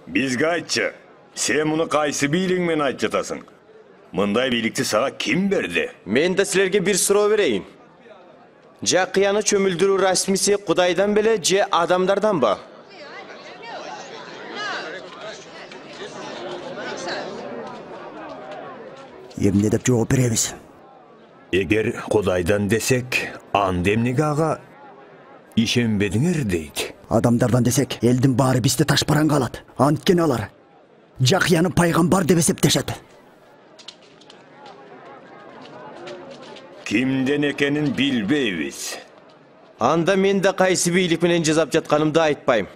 Bizge aytçı. Sen bunu qaysı biylигиңмен айтып жатасың? Мындай бийликти сага ким берди? Мен да силерге bir суроо берейин. Же кыяны чөмүлдүрүү расмиси Кудайдан беле же адамдардан ба? Эмне деп жооп беребиз? Эгер Кудайдан десек, анда эмнеге ага ишенбедиңер дейт. Адамдардан десек, элдин баары бизди ташпаранга алат. Анткени алар Жакыяны пайгамбар деп эсептешет. Кимден экенин билбейбиз. Анда мен да кайсы бийлик менен жасап жатканымды айтпайм.